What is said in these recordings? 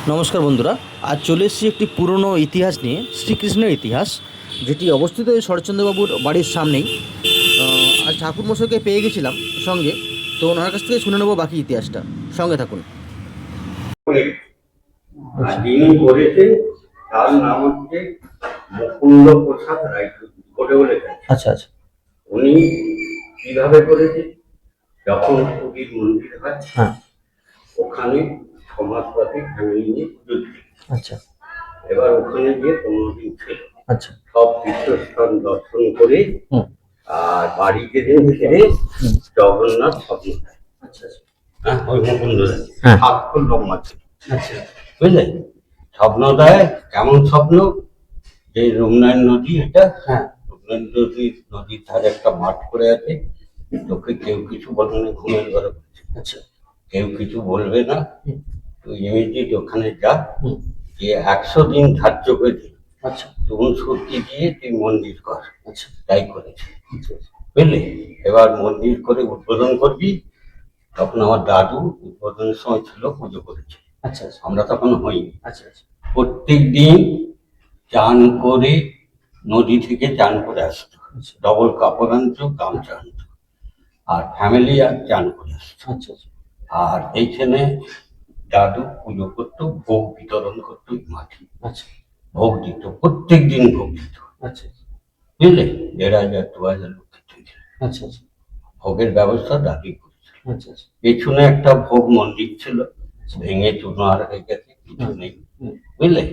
নমস্কার বন্ধুরা, আজ চলে এসেছি একটি পুরনো ইতিহাস নিয়ে, শ্রীকৃষ্ণের ইতিহাস, যেটি অবস্থিত এই শরৎচন্দ্রবাবুর বাড়ির সামনেই। আজ ঠাকুরমশাইকে পেয়ে গেছিলাম সঙ্গে, তো ওনার কাছ থেকে শুনে নেবো বাকি ইতিহাসটা। সঙ্গে থাকুন। যিনি করেছেন তার নাম হচ্ছে মুকুন্দ প্রসাদ রায়চৌধুরী বলে। আচ্ছা আচ্ছা। উনি কিভাবে করেছেন, যখন পুরীর মন্দির হয় হ্যাঁ। ওখানে সমাজবাদী ফ্যামিলি নিয়ে পুজো দিল। আচ্ছা এবার ওখানে গিয়ে 15 দিন ছিল। আচ্ছা। সব তীর্থস্থান দর্শন করে আর বাড়িতে ফিরে জগন্নাথ স্বপ্ন দেয়। আচ্ছা হ্যাঁ, ওই মুকুন্দ দেয়। হ্যাঁ। 7 ফুট লম্বা ছিল। আচ্ছা। বুঝলেন? স্বপ্ন দেয়, কেমন স্বপ্ন? যে রমনান নদী, এটা রমনান নদীর ধারে একটা মাঠ করে আছে, তোকে কেউ কিছু বলবে না, ঘুমের ঘরে। আচ্ছা। কেউ কিছু বলবে না, তুই ইমিডিয়েট ওখানে যা, যে 100 দিন ধার্য করে দিল। আচ্ছা। তখন সত্যি দিয়ে তুই মন্দির কর। আচ্ছা। তাই করেছে, বুঝলি? এবার মন্দির করে উদ্বোধন করবি। তখন আমার দাদু উদ্বোধনের সময় ছিল, পুজো করেছে। আচ্ছা। আমরা তখন হইনি। আচ্ছা আচ্ছা। প্রত্যেক দিন চান করে নদী থেকে চান করে আসতো, ডবল কাপড় আনতো, গামছা আনতো, আর ফ্যামিলি আর চান করে আসতো। আচ্ছা আচ্ছা। আর এইখানে দাদু পুজো করতো, ভোগ বিতরণ করতো মাঠে। আচ্ছা। ভোগ দিত, প্রত্যেক দিন ভোগ দিত। আচ্ছা। বুঝলে? 1500 2000 লোক খেত। আচ্ছা আচ্ছা। ভোগের ব্যবস্থা দাদুই করেছিল। আচ্ছা আচ্ছা। পেছনে একটা ভোগ মন্দির ছিল, ভেঙে চুরমার হয়ে গেছে, কিছু নেই। বুঝলে?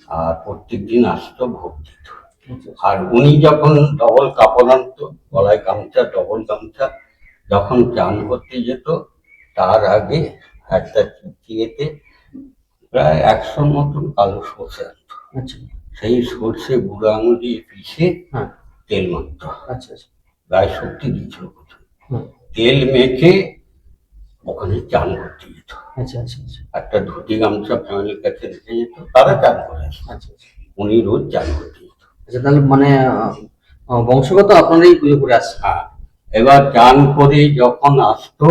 আর প্রত্যেক দিন আসতো, ভোগ দিত। আর উনি যখন ডবল কাপড় আনতো, গলায় গামছা, ডবল গামছা, যখন চান করতে যেত, তার আগে একটা চিয়েতে প্রায় 100 মতন কালো সর্ষে আনতো। সেই সর্ষে বুড়ো আঙুল দিয়ে পিষে তেল মাখত। গায়ে শক্তি দিচ্ছিল প্রথমে। তেল মেখে ওখানে চান করতে যেত। একটা ধুতি গামছা ফ্যামিলির কাছে রেখে যেত, তারা চান করে আসতো। উনি রোজ চান করতে যেত। তাহলে মানে বংশগত আপনারাই পুজো করে আসছেন? হ্যাঁ। এবার চান করে যখন আসতো,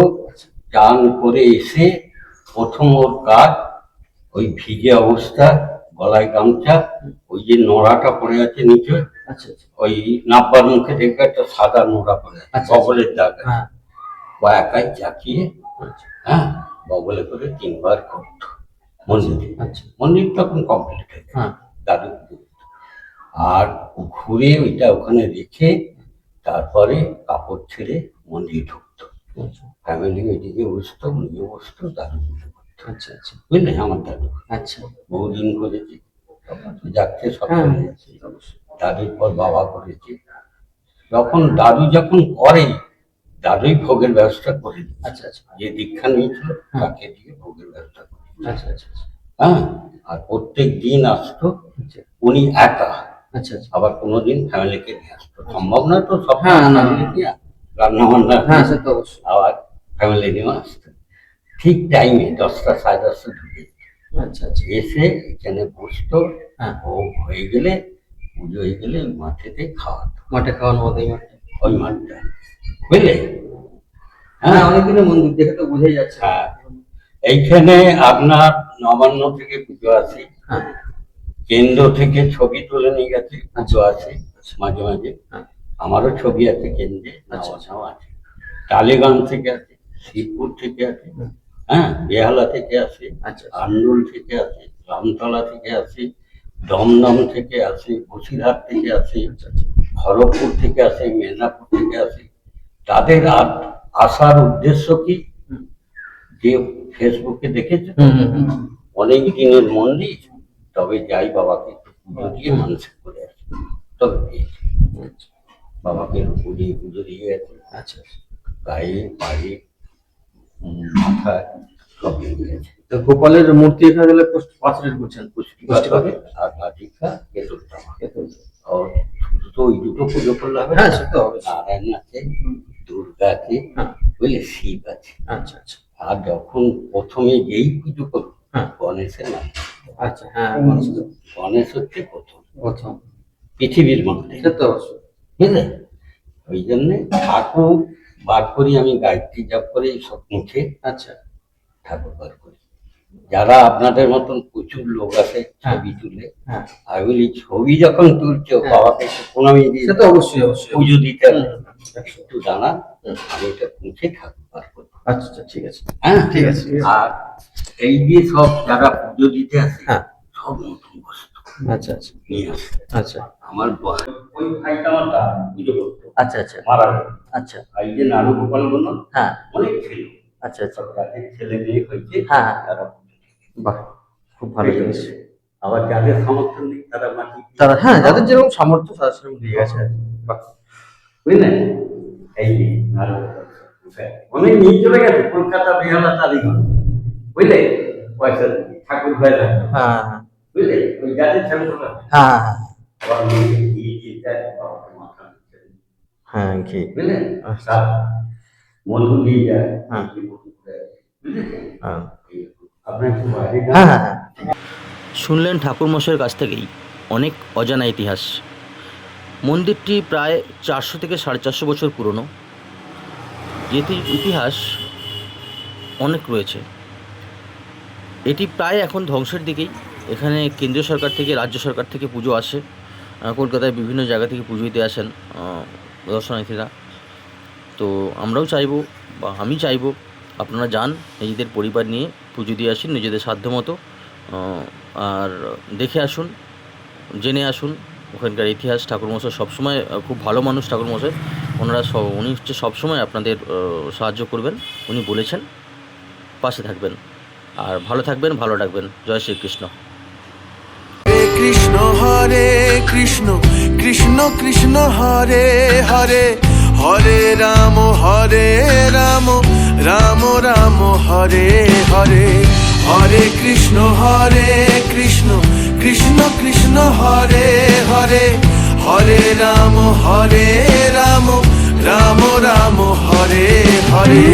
চান করে এসে প্রথম ওর কাজ, ওই ভিজে অবস্থা, গলায় গামছা, ওই যে নোড়াটা পড়ে আছে নিচে, ওই নাব্বার মুখে দেখবে একটা সাদা নোড়া পড়ে আছে, বগলের দাগ, বা একাই চাকিয়ে, হ্যাঁ, বগলে করে 3 বার করতো মন্দিরে। মন্দির তখন কমপ্লিট হয়ে গেছে, দাদু। আর ঘুরে ওইটা ওখানে রেখে তারপরে কাপড় ছেড়ে মন্দির ঢুকতো। ফ্যামিলি ওইদিকে বসতো, উনিও বসতো, দাদু পুজো করতো। বুঝলে? আমার দাদু বহুদিন করেছে, যাচ্ছে সব করে যাচ্ছে। দাদুর পর বাবা করেছে। যখন করে, দাদুই ভোগের ব্যবস্থা করে দিচ্ছে। যে দীক্ষা নিয়েছিল তাকে দিয়ে ভোগের ব্যবস্থা করে। হ্যাঁ। আর প্রত্যেক দিন আসতো উনি একা। আবার কোনোদিন ফ্যামিলিকে নিয়ে আসতো, সম্ভব না তো সব ফ্যামিলি নিয়ে রান্না বান্না, আবার ফ্যামিলি নিয়ে আসতো। ঠিক টাইমে 10টা 10:30 ঢুকে এসে এখানে বসতো। ভোগ হয়ে গেলে, পুজো হয়ে গেলে মাঠেতে খাওয়াতো। মাঠে খাওয়ানো হতো ওই মাঠটা, বুঝলে? হ্যাঁ, অনেকদিনের মন্দির দেখে তো বোঝাই যাচ্ছে। হ্যাঁ, এইখানে আপনার নবান্ন থেকে পুজো আসে, কেন্দ্র থেকে ছবি তুলে নিয়ে গেছে, পুজো আছে মাঝে মাঝে। আমারও ছবি আছে কেন্দ্রে, নবান্নও আছে। টালিগঞ্জ থেকে আছে, শিবপুর থেকে আছে, হ্যাঁ, বেহালা থেকে আসে, আন্দুল থেকে আসে, রামতলা থেকে আসে, দমদম থেকে আসে, বসিরহাট থেকে আসে, খড়গপুর থেকে আসে, মেদিনীপুর থেকে আসে। তাদের আসার উদ্দেশ্য কি? যে ফেসবুকে দেখেছে অনেক দিনের মন্দির, তবে যাই বাবাকে একটু পুজো দিয়ে মানসিক করে আসে, তবে পেয়েছে। বাবাকে পুজো দিয়ে আছে, গায়ে পায়ে মাথায় সব দিয়ে গেছে। গোপালের মূর্তি এখানে গেলে পাথরের করছেন, আর লাঠিকা তো ওই দুটো পুজো করলে হবে। নারায়ণ আছে, দুর্গা আছে, বুঝলে, শিব আছে। আর যখন প্রথমে যেই পুজো করবো, গণেশের নাম। গণেশ হচ্ছে প্রথম পৃথিবীর মধ্যে, বুঝলে? ওই জন্য ঠাকুর বার করি আমি, গায়ত্রী জপ করে সব মুখে ঠাকুর বার করি। যারা আপনাদের মতন প্রচুর লোক আছে ছবি তুলে, হ্যাঁ আর বলি ছবি যখন তুলছো হ্যাঁ। বাবাকে একটু প্রণামী দিয়ে সে তো অবশ্যই অবশ্যই। পুজো দিতে হবে। একটু জানা হুম। আমি এটা পুঁছে থাকবো পার করবো। আচ্ছা আচ্ছা ঠিক আছে। হ্যাঁ ঠিক আছে। আর এই যে সব যারা পুজো দিতে আসে হ্যাঁ সব নতুন বস্তু আচ্ছা আচ্ছা নিয়ে আসে। আচ্ছা আমার ওই ভাইটা আমার দাদা পুজো করতো, আচ্ছা আচ্ছা মারা গেল। আচ্ছা এই যে নাড়ু গোপাল বলল হ্যাঁ অনেক ছিল, আচ্ছা আচ্ছা সব যাদের ছেলে মেয়ে হয়েছে হ্যাঁ। তারা বাহ খুব ভালো জিনিস। আবার যাদের সমর্থন নেই তারা মাটি তারা হ্যাঁ যাদের যেরকম সামর্থ্য তারা সেরকম দিয়ে গেছে আর কি। বাহ বুঝলেন। এই যে নাড়ু গোপাল অনেক নিয়ে চলে গেছে কলকাতা, বেহালা, টালিগঞ্জ, বুঝলে, পয়সা দিয়ে ঠাকুর ভাই লাগবে, হ্যাঁ হ্যাঁ বুঝলে, ওই যাদের ছেলে হ্যাঁ হ্যাঁ আবার মেয়েকে দিয়ে দিয়ে দেয়, বাবাকে মাথা নিচ্ছে, হ্যাঁ ঘি বুঝলেন, আচ্ছা। আর মধু দিয়ে যায়, হ্যাঁ। এই যে মধু দেয়, বুঝলেন? হ্যাঁ আপনার একটু বাইরে যান। হ্যাঁ হ্যাঁ শুনলেন ঠাকুরমশাইয়ের কাছ থেকেই অনেক অজানা ইতিহাস। মন্দিরটি প্রায় 400 থেকে 450 বছর পুরনো। যেটির ইতিহাস অনেক রয়েছে। এটি প্রায় এখন ধ্বংসের দিকেই। এখানে কেন্দ্রীয় সরকার থেকে, রাজ্য সরকার থেকে পুজো আসে। কলকাতায় বিভিন্ন জায়গা থেকে পুজো দিতে আসেন দর্শনার্থীরা। তো আমরাও চাইবো, বা আমি চাইবো, আপনারা যান নিজেদের পরিবার নিয়ে পুজো দিয়ে আসুন নিজেদের সাধ্যমতো, আর দেখে আসুন, জেনে আসুন ওখানকার ইতিহাস। ঠাকুরমশাই সবসময় খুব ভালো মানুষ ঠাকুরমশাই। উনি হচ্ছে সবসময় আপনাদের সাহায্য করবেন, উনি বলেছেন, পাশে থাকবেন, আর ভালো থাকবেন, ভালো রাখবেন। জয় শ্রীকৃষ্ণ। হরে কৃষ্ণ কৃষ্ণ কৃষ্ণ হরে হরে, হরে রাম রাম রাম হরে হরে, হরে কৃষ্ণ কৃষ্ণ কৃষ্ণ হরে হরে, হরে রাম রাম রাম হরে হরে।